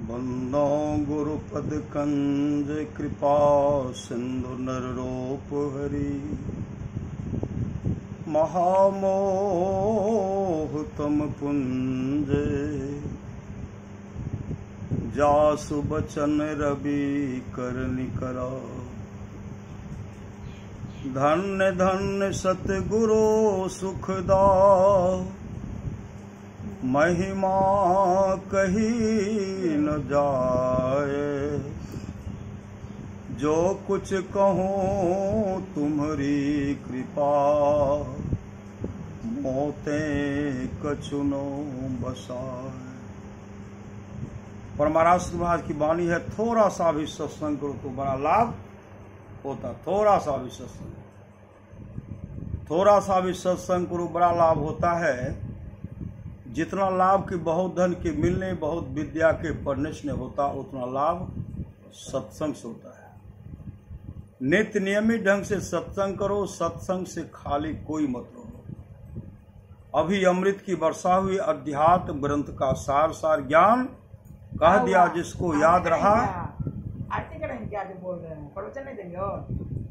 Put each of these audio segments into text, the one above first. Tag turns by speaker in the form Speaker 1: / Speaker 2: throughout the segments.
Speaker 1: बंदो गुरुपद कंज कृपा सिंधु नररूप हरि महामोह तम पुंज जासु बचन रवि करनि करा धन्य धन्य सतगुरु सुखदा महिमा कही न जाए। जो कुछ कहूँ तुम्हारी कृपा मोते कछुनो बसाए। परमाराष्ट्र महाराज की वाणी है, थोड़ा सा भी सत्संग करो तो बड़ा लाभ होता। थोड़ा सा भी सत्संग, थोड़ा सा भी सत्संग करो बड़ा लाभ होता है। जितना लाभ के बहुत धन के मिलने, बहुत विद्या के पढ़ने से नहीं होता, उतना लाभ सत्संग से होता है। नित्य नियमित ढंग से सत्संग करो, सत्संग से खाली कोई मत रहो। अभी अमृत की वर्षा हुई, अध्यात्म ग्रंथ का सार सार ज्ञान कह दिया। जिसको याद रहा,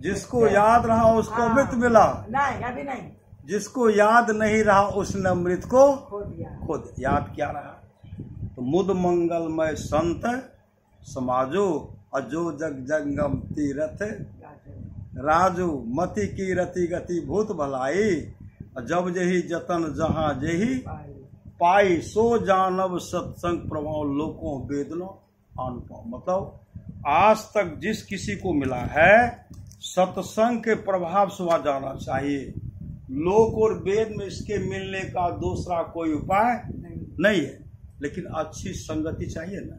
Speaker 1: जिसको याद रहा उसको अमृत मिला,
Speaker 2: नहीं अभी नहीं।
Speaker 1: जिसको याद नहीं रहा उसने अमृत को खो दिया। याद क्या रहा? तो मुद मंगलमय संत समाजो, अजो जग जंगम तीरथ राजू, मति की रति गति भूत भलाई, जब जही जतन जहां जही पाई, सो जानव सत्संग प्रभाव लोकों वेदनो अनुपम। मतलब आज तक जिस किसी को मिला है सत्संग के प्रभाव से वह जाना चाहिए। लोक और वेद में इसके मिलने का दूसरा कोई उपाय नहीं है। लेकिन अच्छी संगति चाहिए ना,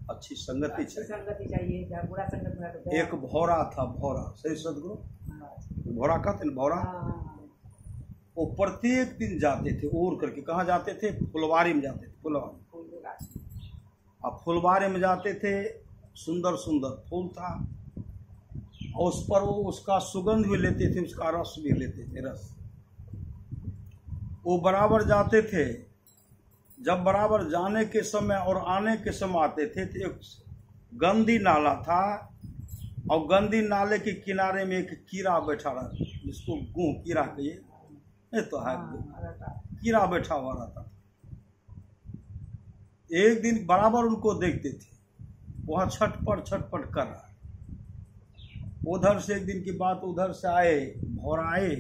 Speaker 1: अच्छी संगति चाहिए।
Speaker 2: बुरा संगत
Speaker 1: एक भौरा था, भौरा, सही सदगुरु भौरा कहते ना, भौरा। वो प्रत्येक दिन जाते थे ओर करके। कहाँ जाते थे? फुलवारी में जाते थे। फुलवारी, अब फुलवारी में जाते थे, सुंदर सुंदर फूल था, और उस पर वो उसका सुगंध भी लेते थे, उसका रस भी लेते थे। रस वो बराबर जाते थे। जब बराबर जाने के समय और आने के समय आते थे तो एक गंदी नाला था, और गंदी नाले के किनारे में एक कीड़ा बैठा रहा, जिसको गूं कीड़ा कहिए, नहीं तो है, कीड़ा बैठा हुआ रहता। एक दिन बराबर उनको देखते थे, वहां छटपट कर रहा। उधर से एक दिन की बात, उधर से आए भौरा, आए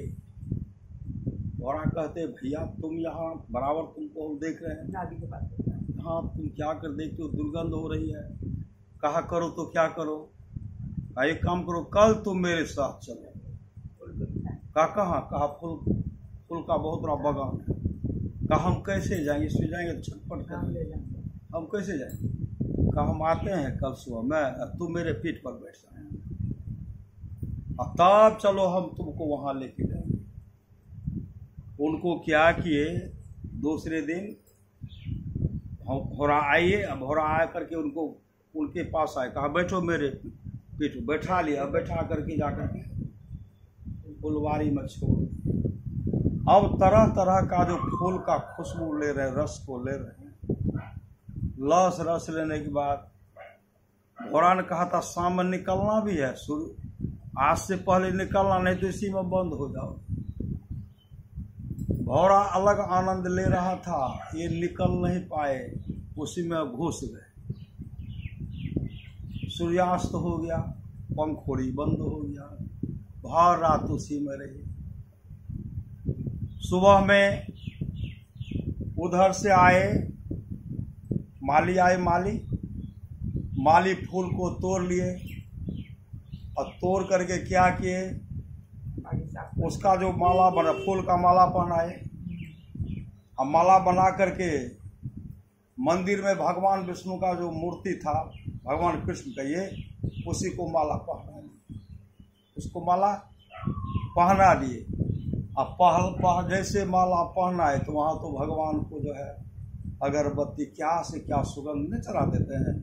Speaker 1: भौरा कहते, भैया तुम यहाँ बराबर तुमको हम देख रहे हैं, हाँ तुम क्या कर देखते हो, दुर्गंध हो रही है, कहा करो तो क्या करो, एक काम करो कल तुम मेरे साथ चलो। कहाँ? कहा फूल का बहुत बड़ा बगान है। कहा हम कैसे जाएंगे? इसमें जाएंगे तो छटपट कर, हम कैसे जाएंगे? कहा हम आते हैं कल सुबह, मैं तुम मेरे पीठ पर बैठ जाए, तब चलो हम तुमको वहां लेके जाएंगे। उनको क्या किए, दूसरे दिन भौरा आइए, भौरा आ करके उनको उनके पास आए, कहा बैठो मेरे पीठ, बैठा लिया, बैठा करके जाकर के फुलवारी में छोड़। अब तरह तरह का जो फूल का खुशबू ले रहे, रस को ले रहे हैं। रस लेने के बाद भौरा ने कहा था शाम में निकलना भी है, आज से पहले निकलना, नहीं तो इसी में बंद हो जाओ। भौरा अलग आनंद ले रहा था, ये निकल नहीं पाए, उसी में घुस गए। सूर्यास्त हो गया, पंखोड़ी बंद हो गया, भर रात उसी में रही। सुबह में उधर से आए माली, माली फूल को तोड़ लिए, और तोड़ करके क्या किए, उसका जो माला बना, फूल का माला पहनाए, और माला बना करके मंदिर में भगवान विष्णु का जो मूर्ति था, भगवान कृष्ण का, ये उसी को माला पहना, उसको माला पहना दिए। अब जैसे माला पहना है तो वहाँ तो भगवान को जो है अगरबत्ती क्या से क्या सुगंध चढ़ा देते हैं,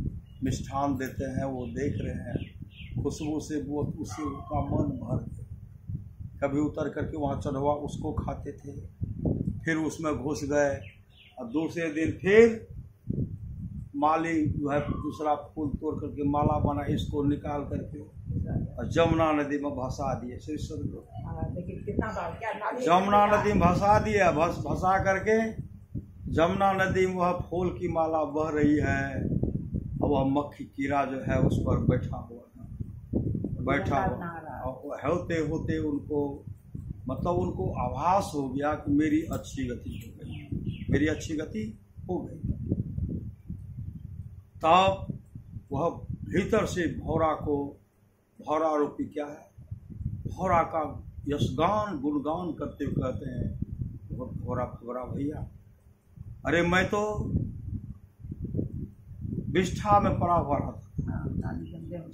Speaker 1: मिष्ठान देते हैं, वो देख रहे हैं, खुशबू से वो उसी का मन भर गया। कभी उतर करके वहाँ चढ़वा उसको खाते थे, फिर उसमें घुस गए और दूसरे दिन फिर माली जो है दूसरा फूल तोड़ करके माला बना, इसको निकाल करके और जमुना नदी में भसा दिए। श्री सदगुरु
Speaker 2: लेकिन कितना बार क्या नाली
Speaker 1: जमुना नदी में भसा दिया। भसा करके जमुना नदी में वह फूल की माला बह रही है और वह मक्खी कीड़ा जो है उस पर बैठा हुआ है, बैठा हुआ। और होते होते उनको मतलब उनको आभास हो गया कि मेरी अच्छी गति हो गई, मेरी अच्छी गति हो गई। तब वह भीतर से भौरा रूपी क्या है, भौरा का यशगान गुणगान करते हुए कहते हैं, भौरा भैया, अरे मैं तो विष्ठा में पड़ा हुआ रहा था,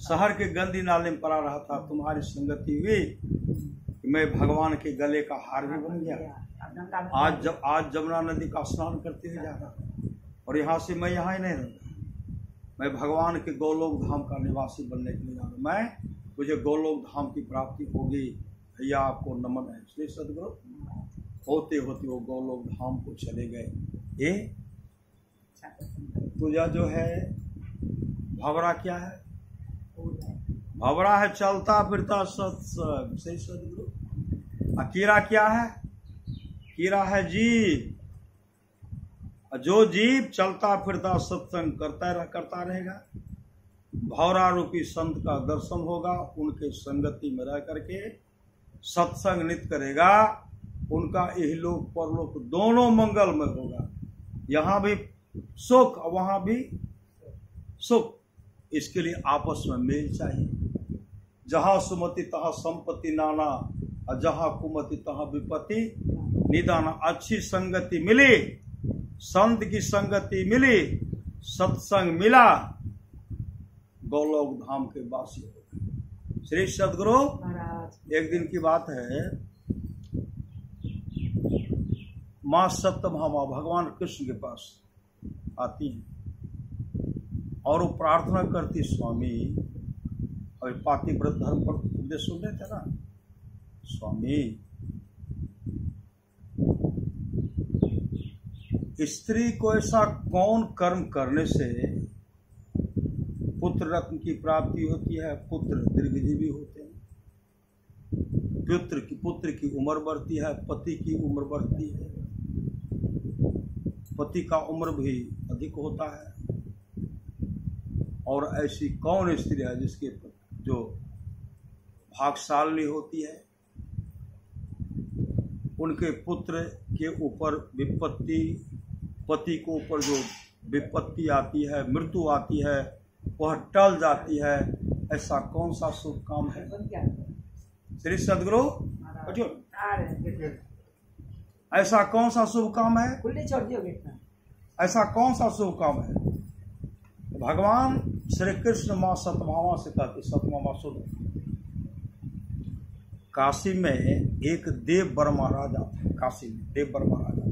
Speaker 1: शहर के गंदी नाले में पड़ा रहा था, तुम्हारी संगति हुई कि मैं भगवान के गले का हार भी बन गया। आज जमुना नदी का स्नान करते हुए जा रहा था और यहाँ से मैं यहाँ ही नहीं रहूँगा, मैं भगवान के गोलोक धाम का निवासी बनने के लिए जा रहा हूँ। मुझे गोलोक धाम की प्राप्ति होगी, भैया आपको नमन है। श्री सदगुरु होते होते वो गोलोक धाम को चले गए। ये तुझा जो है भवरा क्या है, भवरा है चलता फिरता सत्संग। सही सदगुरु। कीड़ा क्या है, कीड़ा है जीव। जो जीव चलता फिरता सत्संग करता रहेगा, भौरा रूपी संत का दर्शन होगा, उनके संगति में रह करके सत्संग नित्य करेगा, उनका इहलोक परलोक दोनों मंगलमय होगा। यहाँ भी सुख और वहाँ भी सुख। इसके लिए आपस में मेल चाहिए। जहाँ सुमति तहाँ संपत्ति नाना और जहाँ कुमति तहाँ विपत्ति निदाना। अच्छी संगति मिली, संत की संगति मिली, सत्संग मिला, गोलोक धाम के वासी हो गए। श्री सदगुरु। एक दिन की बात है, माँ सत्यभामा भगवान कृष्ण के पास आती है और वो प्रार्थना करती, स्वामी, अभी पातिव्रत धर्म पर उपदेश सुन रहे थे ना, स्वामी स्त्री को ऐसा कौन कर्म करने से पुत्र रत्न की प्राप्ति होती है, पुत्र दीर्घजीवी होते हैं, पुत्र की उम्र बढ़ती है, पति की उम्र बढ़ती है, पति का उम्र भी अधिक होता है। और ऐसी कौन स्त्री है जिसके जो भाग्यशाली होती है, उनके पुत्र के ऊपर विपत्ति, पति को ऊपर जो विपत्ति आती है, मृत्यु आती है, वह टल जाती है। ऐसा कौन सा शुभ काम है? श्री सदगुरु। ऐसा कौन सा शुभ काम है? ऐसा कौन सा शुभ काम है? भगवान श्री कृष्ण माँ सत्यभामा से कहते, सत्यभामा सुनो, काशी में एक देव वर्मा राजा था। काशी में देव वर्मा राजा था।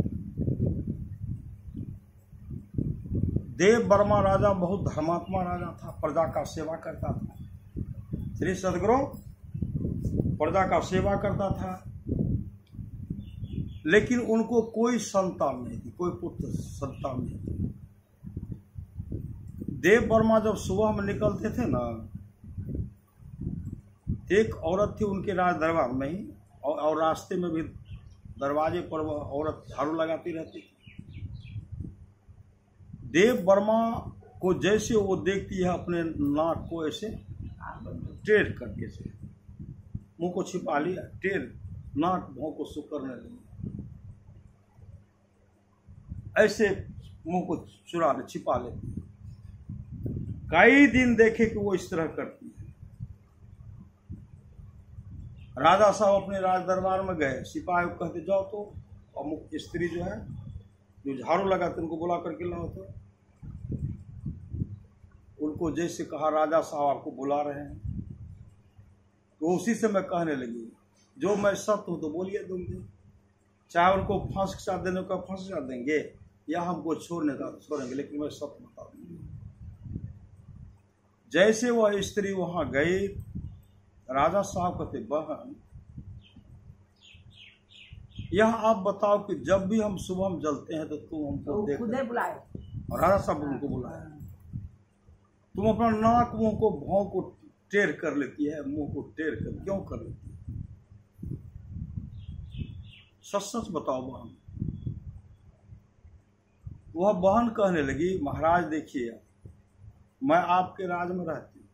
Speaker 1: देव वर्मा राजा बहुत धर्मात्मा राजा था, प्रजा का सेवा करता था। श्री सदगुरु। प्रजा का सेवा करता था, लेकिन उनको कोई संतान नहीं थी, कोई पुत्र संतान नहीं थी। देव वर्मा जब सुबह में निकलते थे ना, एक औरत थी उनके राज दरबार में ही, और रास्ते में भी दरवाजे पर वह औरत झाड़ू लगाती रहती थी। देव वर्मा को जैसे वो देखती है, अपने नाक को ऐसे टेढ़ करके से मुंह को छिपा लिया, टेढ़ नाक मुंह को सु करने लगी, ऐसे मुंह को चुरा ले, छिपा लेती है। कई दिन देखे कि वो इस तरह करती है। राजा साहब अपने राज दरबार में गए, सिपाही को कहते जाओ तो अमुक स्त्री जो है जो झाड़ू लगाते उनको बुला करके लाओ। तो उनको जैसे कहा, राजा साहब आपको बुला रहे हैं, तो उसी से मैं कहने लगी, जो मैं सत्य हूं तो बोलिए दूंगी, चाहे उनको फांस खिंचा देने का फांस खिंचा देंगे या हमको छोड़ने का छोड़ेंगे, लेकिन मैं सत्य बता दूंगी। जैसे वह स्त्री वहां गई, राजा साहब कहते, बहन यह आप बताओ कि जब भी हम सुबह में जलते हैं तो तुम हमको देख बुलाए। और राजा साहब उनको बुलाए, तुम अपना नाक मुंह को भौं को टेढ़ कर लेती है, मुंह को टेढ़ कर क्यों कर लेती है? सच सच बताओ बहन। वह बहन कहने लगी, महाराज देखिए, मैं आपके राज में रहती हूँ,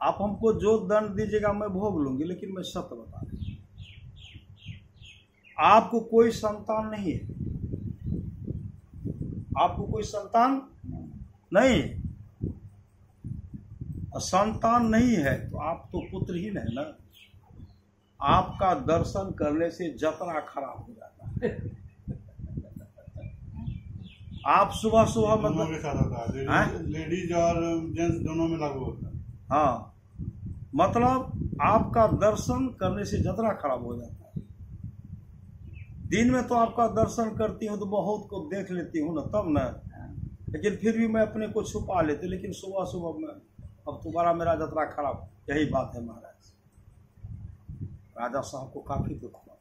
Speaker 1: आप हमको जो दंड दीजिएगा मैं भोग लूंगी, लेकिन मैं सत्य बता रही हूँ, आपको कोई संतान नहीं है, आपको कोई संतान नहीं, संतान नहीं है तो आप तो पुत्रहीन है ना। आपका दर्शन करने से जतरा खराब हो जाता है। आप सुबह सुबह
Speaker 3: दोनों के साथ होता है, लेडीज और जेंट्स दोनों में लागू होता है।
Speaker 1: हाँ, मतलब आपका दर्शन करने से जतरा खराब हो जाता है। दिन में तो आपका दर्शन करती हूँ तो बहुत को देख लेती हूँ ना, तब ना, लेकिन फिर भी मैं अपने को छुपा लेती, लेकिन सुबह सुबह में अब तुम्हारा मेरा जतरा खराब। यही बात है महाराज। राजा साहब को काफी दुख हुआ।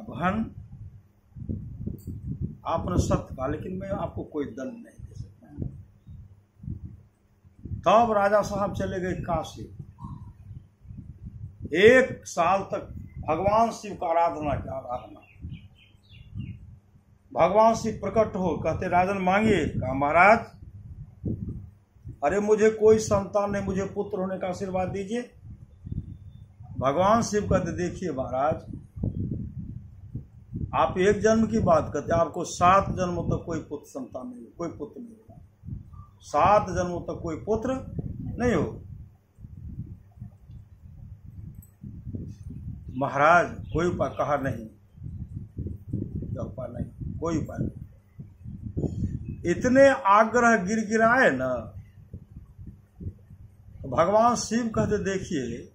Speaker 1: बहन आपने सत्य कहा, लेकिन मैं आपको कोई दंड नहीं दे सकता। तब राजा साहब चले गए काशी। 1 साल तक भगवान शिव का आराधना किया। भगवान शिव प्रकट हो, कहते राजन मांगिए। कहा महाराज, अरे मुझे कोई संतान नहीं, मुझे पुत्र होने का आशीर्वाद दीजिए। भगवान शिव कहते देखिए महाराज, आप 1 जन्म की बात करते, आपको 7 जन्मों तक कोई पुत्र संतान नहीं हो, कोई पुत्र नहीं होगा। 7 जन्मों तक कोई पुत्र नहीं हो। महाराज कोई उपाय? कहा नहीं, उपाय नहीं, कोई उपाय नहीं। इतने आग्रह गिराए ना, भगवान शिव कहते देखिए,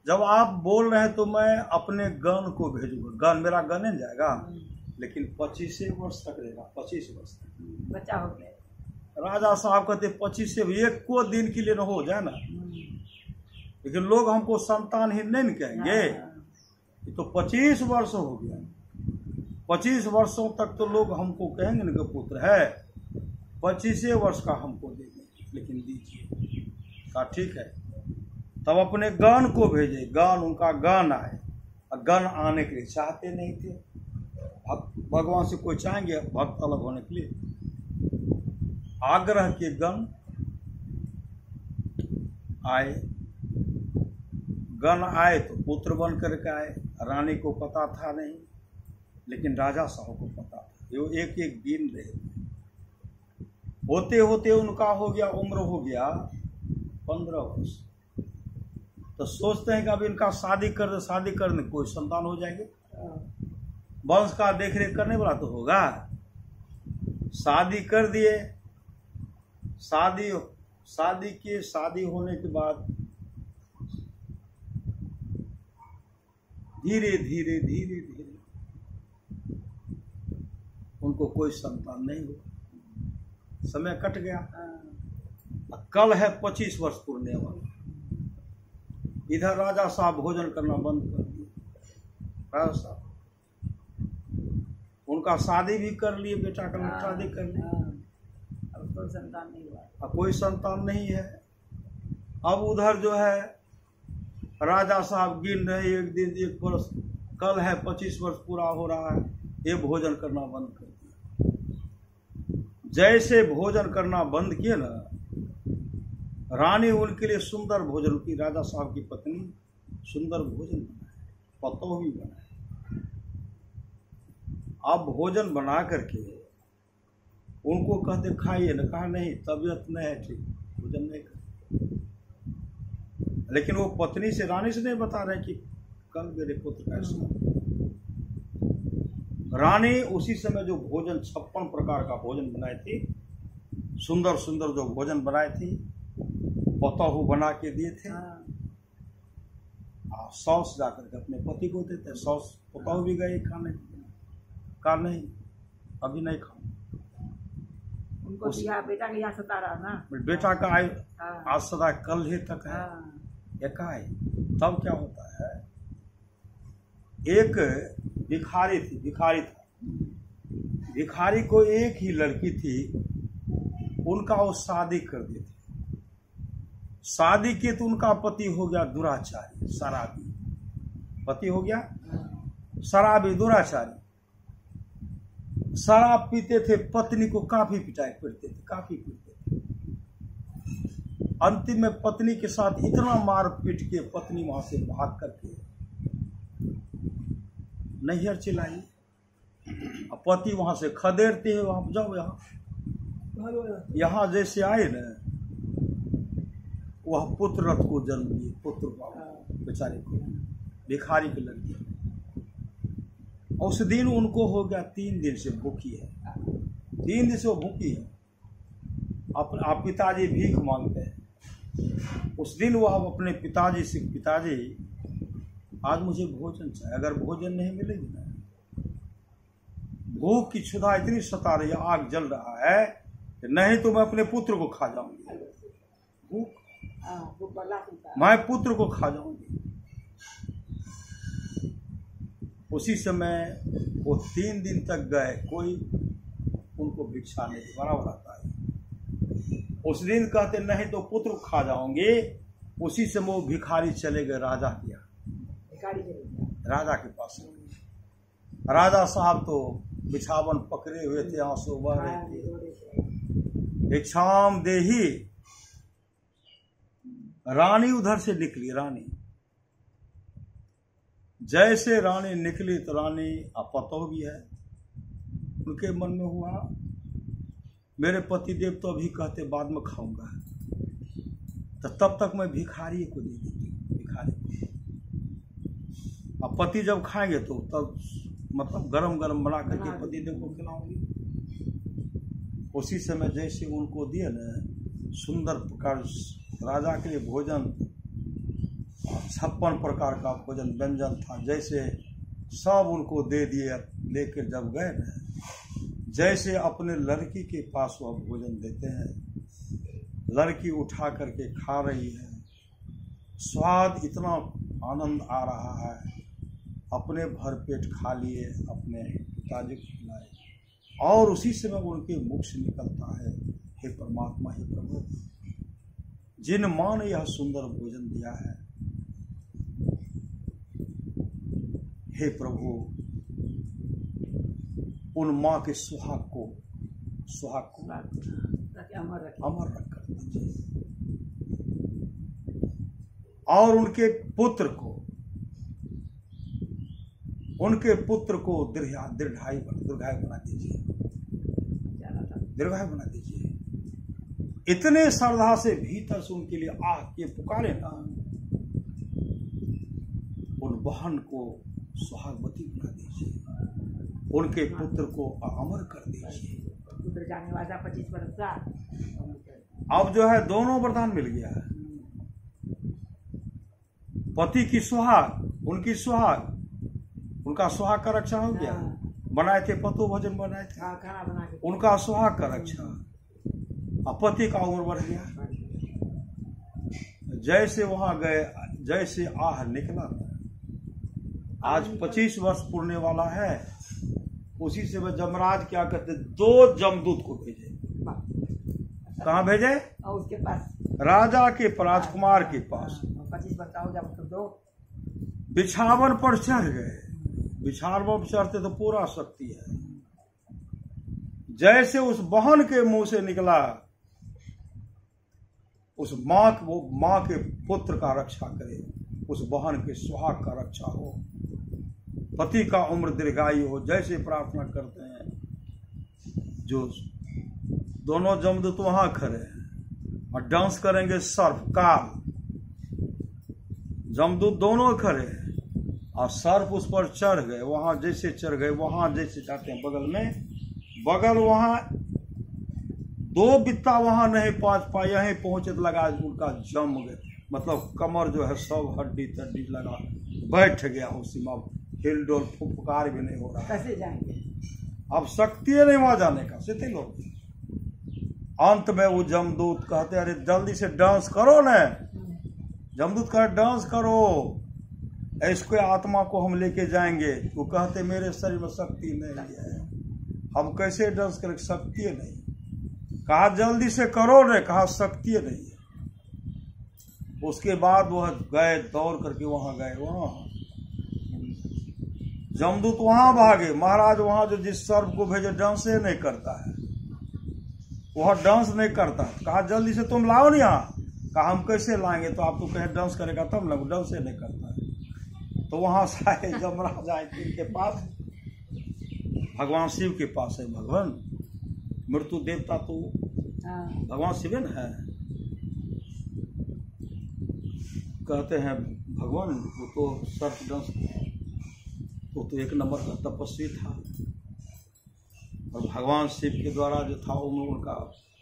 Speaker 1: जब आप बोल रहे हैं तो मैं अपने गण को भेजूंगा। गण, मेरा गण नहीं जाएगा, लेकिन 25 वर्ष तक रहेगा। 25 वर्ष तक
Speaker 2: बच्चा हो गया।
Speaker 1: राजा साहब कहते 25 से 1 को दिन के लिए न हो जाए ना, लेकिन लोग हमको संतानहीन नहीं कहेंगे। ये तो 25 वर्ष हो गया, 25 वर्षों तक तो लोग हमको कहेंगे ना कि पुत्र है। 25 वर्ष का हमको दे देंगे, लेकिन दीजिए। कहा ठीक है। तब अपने गण को भेजे, गण, उनका गण आए। गण आने के लिए चाहते नहीं थे। भगवान से कोई चाहेंगे भक्त अलग होने के लिए? आग्रह के गण आए। गण आए तो पुत्र बन करके आए। रानी को पता था नहीं, लेकिन राजा साहब को पता था। वो एक एक दिन रहे। होते होते उनका हो गया, उम्र हो गया 15 वर्ष। तो सोचते हैं कि अब इनका शादी करने कोई संतान हो जाएंगे, वंश का देख रेख करने वाला तो होगा। शादी कर दिए। शादी होने के बाद धीरे धीरे उनको कोई संतान नहीं हुआ। समय कट गया। कल है 25 वर्ष पूर्ण वाला। इधर राजा साहब भोजन करना बंद कर दिए। राजा साहब उनका शादी भी कर लिए, बेटा का शादी कर लिया।
Speaker 2: अब कोई संतान नहीं हुआ।
Speaker 1: अब कोई संतान नहीं है। अब उधर जो है राजा साहब गिन रहे, 1 दिन 1 वर्ष, कल है 25 वर्ष पूरा हो रहा है, ये भोजन करना बंद कर दिया। जैसे भोजन करना बंद किए ना, रानी उनके लिए सुंदर भोजन की, राजा साहब की पत्नी सुंदर भोजन बनाए, पतोह भी बनाए। अब भोजन बना करके उनको कहते खाइए ना। कहा नहीं, तबीयत नहीं है ठीक, भोजन नहीं कर। लेकिन वो पत्नी से, रानी से नहीं बता रहे कि कल मेरे पुत्र का ऐसा। रानी उसी समय जो भोजन 56 प्रकार का भोजन बनाई थी, सुंदर सुंदर जो भोजन बनाई थी, पतहू बना के दिए थे। सॉस जाकर के अपने पति को देते। सॉस पतहू भी गए खाने, कहा नहीं अभी नहीं खाऊं।
Speaker 2: उनको दिया, बेटा का यहाँ सता रहा ना,
Speaker 1: बेटा का आज सदा कल ही तक है। एकाएक तब क्या होता है, एक भिखारी था। भिखारी को एक ही लड़की थी, उनका वो शादी कर देते। शादी किए तो उनका पति हो गया दुराचारी, शराबी। पति हो गया शराबी, दुराचारी। शराब पीते थे, पत्नी को काफी पिटाई करते थे, काफी पीते थे। अंतिम में पत्नी के साथ इतना मार पीट के पत्नी वहां से भाग करके नैहर चिल्लाई। पति वहां से खदेड़ते हैं, वहां जाओ यहाँ जैसे आए न, वह पुत्र रथ को जन्म दिए, पुत्र बेचारे को, भिखारी के लड़के। उस दिन उनको हो गया 3 दिन से भूखी है, 3 दिन से वो भूखी है। अपना पिताजी भीख मांगते हैं। उस दिन वो अपने पिताजी से, पिताजी आज मुझे भोजन चाहिए, अगर भोजन नहीं मिलेगी ना, भूख की क्षुधा इतनी सता रही है, आग जल रहा है कि नहीं तो मैं अपने पुत्र को खा जाऊंगी, मैं पुत्र को खा जाऊंगी। उसी समय वो 3 दिन तक गए, कोई उनको भिक्षा नहीं, बराबर आता है। उस दिन कहते नहीं तो पुत्र को खा जाओगे। उसी समय वो भिखारी चले गए राजा के यहाँ, राजा के पास। राजा साहब तो बिछावन पकड़े हुए थे, आंसू बह रहे थे। भिक्षाम देही। रानी उधर से निकली, रानी जैसे रानी निकली तो रानी अपतोह भी है, उनके मन में हुआ मेरे पति देव तो अभी कहते बाद में खाऊंगा, तो तब तक मैं भिखारी को दे देती हूँ, भिखारी को। अब पति जब खाएंगे तो तब मतलब गरम गरम बना करके पति देव को खिलाऊंगी। उसी समय जैसे उनको दिए न, सुंदर प्रकार राजा के लिए भोजन, 56 प्रकार का भोजन व्यंजन था, जैसे सब उनको दे दिए। लेकर जब गए न, जैसे अपने लड़की के पास वह भोजन देते हैं, लड़की उठा करके खा रही है, स्वाद इतना आनंद आ रहा है, अपने भर पेट खा लिए, अपने पिताजी को खिलाए। और उसी समय उनके मुख से निकलता है, हे परमात्मा, हे प्रभु, जिन मां ने यह सुंदर भोजन दिया है, हे प्रभु, उन मां के सुहाग को अमर रख कर दीजिए, और उनके पुत्र को दीर्घायु बना दीजिए, दीर्घायु बना दीजिए। इतने श्रद्धा से भीतर से उनके लिए आह के पुकारे ना, उन बहन को सुहागवती बना दीजिए, उनके पुत्र को अमर कर दीजिए।
Speaker 2: पुत्र जाने वाला 25 वर्ष का,
Speaker 1: अब जो है दोनों वरदान मिल गया है। पति की सुहाग, उनकी सुहाग, उनका सुहाग का रक्षण हो गया। बनाए थे पतो भोजन, बनाए थे,
Speaker 2: खाना बना के
Speaker 1: उनका सुहाग का रक्षण। अब पति का उम्र बढ़ गया। जैसे वहां गए, जैसे आह निकला, आज 25 वर्ष पूर्णे वाला है। उसी से वह जमराज क्या कहते, 2 जमदूत को भेजे। कहाँ भेजे?
Speaker 2: और उसके पास,
Speaker 1: राजा के राजकुमार के पास।
Speaker 2: 25 वर्ष का हो गया मतलब 2।
Speaker 1: बिछावन पर चढ़ गए। बिछावन पर चढ़ते तो पूरा शक्ति है। जैसे उस बहन के मुंह से निकला, उस मां के पुत्र का रक्षा करे, उस बहन के सुहाग का रक्षा हो, पति का उम्र दीर्घायु हो, जैसे प्रार्थना करते हैं। जो दोनों जमदूत वहां खड़े हैं और डांस करेंगे सर्प काल। जमदूत दोनों खड़े हैं और सर्प उस पर चढ़ गए। वहां जैसे चढ़ गए, वहां जैसे जाते हैं बगल में, बगल वहां 2 बित्ता वहां नहीं पहुंच पाए, यहीं पहुंचे तो लगा उनका जम गए, मतलब कमर जो है सब हड्डी तड्डी लगा बैठ गया। उसी में हिलडोल फुफकार भी नहीं हो रहा।
Speaker 2: कैसे जाएंगे?
Speaker 1: अब शक्ति है नहीं वहां जाने का, शिथिल हो गई। अंत में वो जमदूत कहते, अरे जल्दी से डांस करो न। जमदूत कहे डांस करो, इसको आत्मा को हम लेके जाएंगे। वो कहते मेरे शरीर में शक्ति नहीं है, हम कैसे डांस करें, शक्ति नहीं। कहा जल्दी से करो ने, कहा शक्ति नहीं है। उसके बाद वह गए, दौड़ करके वहां गए, वहां जमदूत वहां भागे। महाराज वहां जो जिस सर्प को भेजे डांस नहीं करता है, वह डांस नहीं करता। कहा जल्दी से तुम लाओ नहीं यहाँ। कहा हम कैसे लाएंगे, तो आप तो कहे डांस करेगा तब ना, डांस नहीं करता है। तो वहां से आए जमराज आए के पास, भगवान शिव के पास है। भगवान मृत्यु देवता तो भगवान शिव है। कहते हैं भगवान वो तो सर्प डांस, वो तो एक नंबर का तपस्वी था। और भगवान शिव के द्वारा जो था उम्र उनका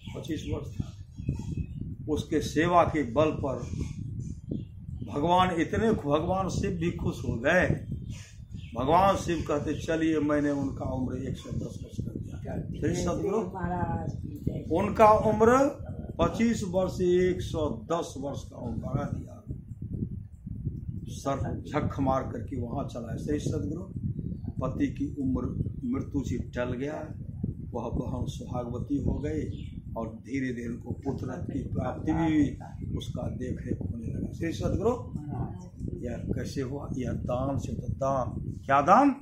Speaker 1: 25 वर्ष था। उसके सेवा के बल पर भगवान शिव भी खुश हो गए। भगवान शिव कहते चलिए मैंने उनका उम्र 110 वर्ष कर दिया। सदगुरु उनका उम्र 25 वर्ष से 110 वर्ष का उम्र बढ़ा दिया। सर झक मार करके वहां चला है। सही सदगुरु, पति की उम्र मृत्यु से टल गया, वह बहन सुहागवती हो गई और धीरे धीरे उनको पुत्र की प्राप्ति भी हुई, उसका देख रेख होने लगा। सही सदगुरु, यह कैसे हुआ? यह दान से तो दान, क्या दान?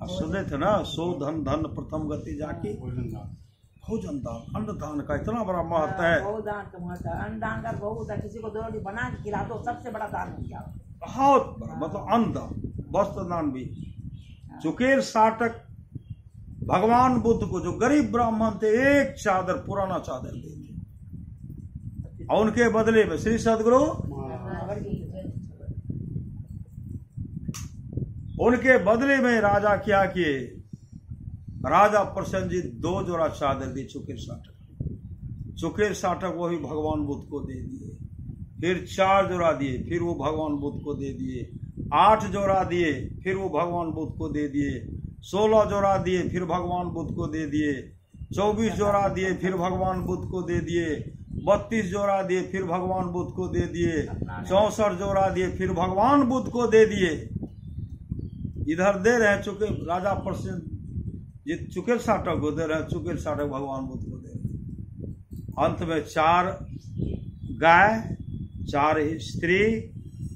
Speaker 1: सुने थे ना, सो धन धन प्रथम गति जाके भोजन दान, अन्न दान का इतना बड़ा महत्व है।
Speaker 2: बहुदान का महत्व है, अन्न दान का बहुत है। किसी को दो रोटी बना के खिला दो, सबसे बड़ा दान हो गया।
Speaker 1: बहुत बड़ा, मतलब अन्न दान, वस्त्र दान भी। चुकेर साटक भगवान बुद्ध को, जो गरीब ब्राह्मण थे, एक चादर, पुराना चादर दे दी, और उनके बदले में श्री सदगुरु उनके बदले में राजा क्या किए? राजा प्रसन्नजीत 2 जोड़ा चादर दी चुकेर साटक वही भगवान बुद्ध को दे दिए। फिर 4 जोड़ा दिए, फिर वो भगवान बुद्ध को दे दिए। 8 जोड़ा दिए, फिर वो भगवान बुद्ध को दे दिए। 16 जोड़ा दिए, फिर भगवान बुद्ध को दे दिए। 24 जोड़ा दिए, फिर भगवान बुद्ध को दे दिए। 32 जोड़ा दिए, फिर भगवान बुद्ध को दे दिए। 64 जोड़ा दिए, फिर भगवान बुद्ध को दे दिए। इधर दे रहे चुके राजा प्रसन्न चुकेर साटक को दे रहे, चुकेर साटक भगवान बुद्ध को दे रहे। अंत में 4 गाय, 4 स्त्री,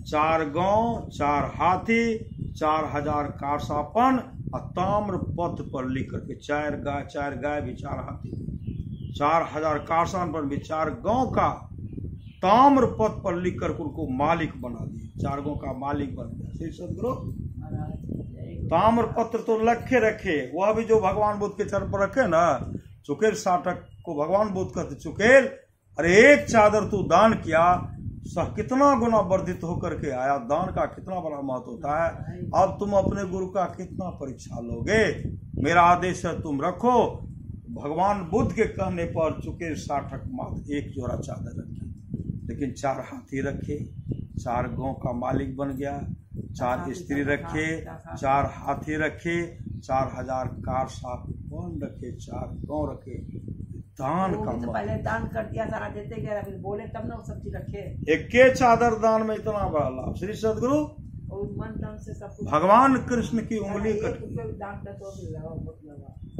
Speaker 1: 4 गौ, 4 हाथी, 4000 कारसापन और ताम्र पत्र पर लिख करके 4 गाय भी, 4 हाथी, 4000 कारसान पर भी 4 गौ का ताम्र पत्र पर लिख कर उनको मालिक बना दिए। 4 गौ का मालिक बन गया। श्री सदगुरु ताम्र पत्र तो लखे रखे, वह भी जो भगवान बुद्ध के चरण पर रखे ना। चुकेर साटक को भगवान बुद्ध कहते, चुकेर अरे एक चादर तू दान किया, कितना गुना वर्धित होकर के आया। दान का कितना बड़ा महत्व होता है। अब तुम अपने गुरु का कितना परीक्षा लोगे? मेरा आदेश है तुम रखो। भगवान बुद्ध के कहने पर चुकेर साटक मात्र 1 जोड़ा चादर रखे, लेकिन 4 हाथी रखे, 4 गौ का मालिक बन गया, 4 स्त्री रखे, 4 हाथी रखे, 4000 कारसापन रखे, 4 गौ रखे। दान का
Speaker 2: तो पहले दान कर दिया, सारा देते गए, फिर बोले तब ना सब चीज रखे।
Speaker 1: एक चादर दान में इतना बड़ा लाभ। श्री सदगुरु
Speaker 2: मन तन से सब कुछ।
Speaker 1: भगवान कृष्ण की उंगली कट,
Speaker 2: दान कर तो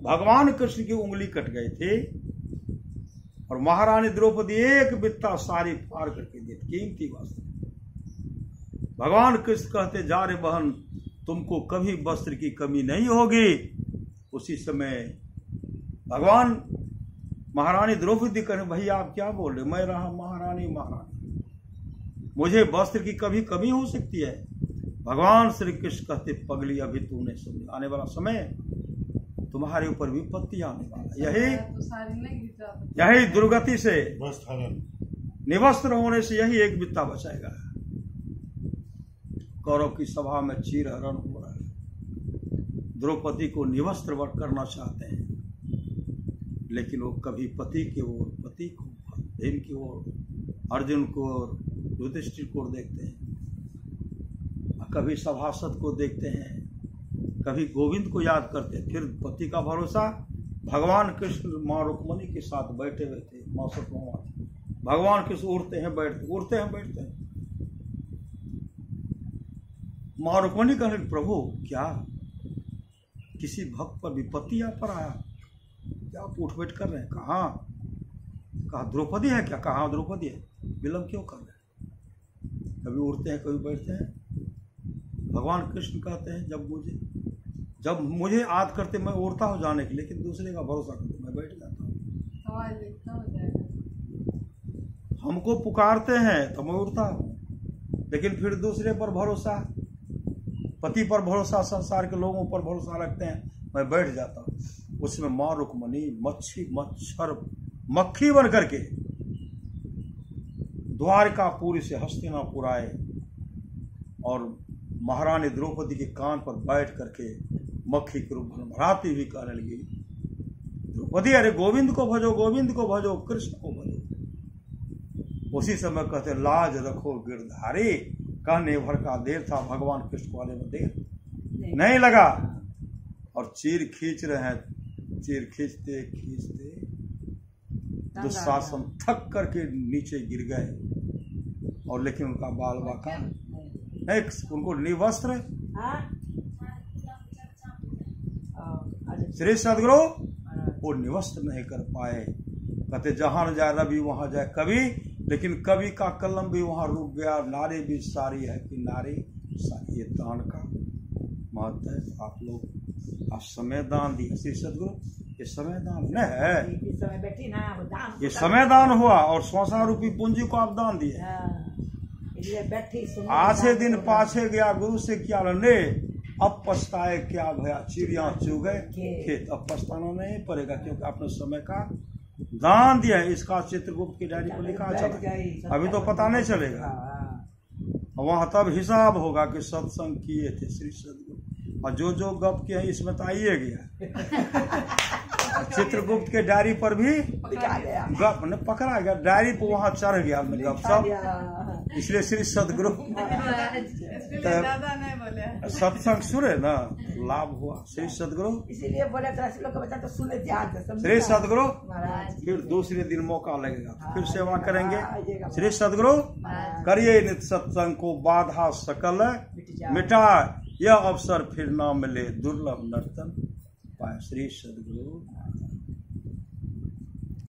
Speaker 1: भगवान कृष्ण की उंगली कट गई थी और महारानी द्रौपदी एक बित्ता सारी फाड़ करके दी, कीमती वस्त्र। भगवान कृष्ण कहते, जा रे बहन, तुमको कभी वस्त्र की कमी नहीं होगी। उसी समय भगवान महारानी द्रौपदी कहे, भैया आप क्या बोल रहे? मैं रहा महारानी, मुझे वस्त्र की कभी कमी हो सकती है? भगवान श्री कृष्ण कहते, पगली अभी तूने सुनी, आने वाला समय तुम्हारे ऊपर विपत्ति आने वाला। यही दुर्गति से, निवस्त्र होने से यही एक बित्ता बचाएगा। कौरव की सभा में चीरहरण हो रहा है। द्रौपदी को निवस्त्र वध करना चाहते हैं, लेकिन वो कभी पति की ओर, पति को, भीम की ओर, अर्जुन को, युधिष्ठिर को देखते हैं, कभी सभासद को देखते हैं, कभी गोविंद को याद करते हैं। फिर पति का भरोसा, भगवान कृष्ण माँ रुक्मणी के साथ बैठे हुए थे। भगवान कृष्ण उड़ते हैं बैठते हैं। माँ रुक्मणी कहने, प्रभु क्या किसी भक्त पर विपत्ति आ पर आया? क्या आप उठ बैठ कर रहे हैं? कहाँ द्रौपदी है क्या? कहाँ द्रौपदी है? विलम्ब क्यों कर रहे हैं? कभी उठते हैं, कभी बैठते हैं। भगवान कृष्ण कहते हैं जब मुझे याद करते मैं उड़ता हूँ जाने के लिए, लेकिन दूसरे का भरोसा करते मैं बैठ जाता हूँ। हमको पुकारते हैं तो मैं उड़ता हूँ, लेकिन फिर दूसरे पर भरोसा, पति पर भरोसा, संसार के लोगों पर भरोसा रखते हैं, मैं बैठ जाता हूँ। उसमें माँ रुक्मणी मच्छर मक्खी बन करके द्वारकापुरी से हस्तिनापुर आए और महारानी द्रौपदी के कान पर बैठ करके मक्खी के रूप में भराती हुई कहने लगी, द्रौपदी अरे गोविंद को भजो, गोविंद को भजो, कृष्ण को भजो। उसी समय कहते लाज रखो गिरधारी, कहने भर का देर था, भगवान कृष्ण वाले में देर नहीं लगा। और चीर खींच रहे हैं, चीर खींचते खींचते दुशासन थक करके नीचे गिर गए। और लेकिन उनका बाल बाका नहीं, उनको निवस्त्र श्री सदगुरु वो निवस्त्र नहीं कर पाए। कहते जहां न जाए रवि वहां जाए कवि, लेकिन कवि का कलम भी वहां रुक गया। नारी भी सारी है कि नारी सारी, ये दान का महत्व है। आप लोग आप समय दान दिए श्री सदगुरु, ये समय दान न है, ये समय दान हुआ और 100 रूपी पूंजी को आप दान दिए। आछे दिन पाछे गया गुरु से क्या लड़ने, अब पछताए क्या भया, चिड़िया चुग गए खेत। अब पछताना नहीं पड़ेगा क्योंकि आपने समय का दान दिया है। इसका चित्रगुप्त की डायरी पर लिखा चला, अभी तो पता नहीं चलेगा। वहां तब हिसाब होगा कि सत्संग किए थे श्री सदगुरु, और जो गप किया इसमें तो आइए गया। चित्रगुप्त के डायरी पर भी गप ने पकड़ा गया, डायरी पर वहां चढ़ गया गप सब। इसलिए श्री सदगुरु सत्संग सुने ना, लाभ हुआ श्री सदगुरु,
Speaker 2: इसीलिए बोले लोग का बच्चा तो सुने ध्यान से।
Speaker 1: श्री सदगुरु फिर दूसरे दिन मौका लगेगा फिर सेवा करेंगे। श्री सदगुरु करिए नित्य सत्संग को बाधा सकल मिटा, यह अवसर फिर ना मिले दुर्लभ नर्तन पाए। श्री सदगुरु।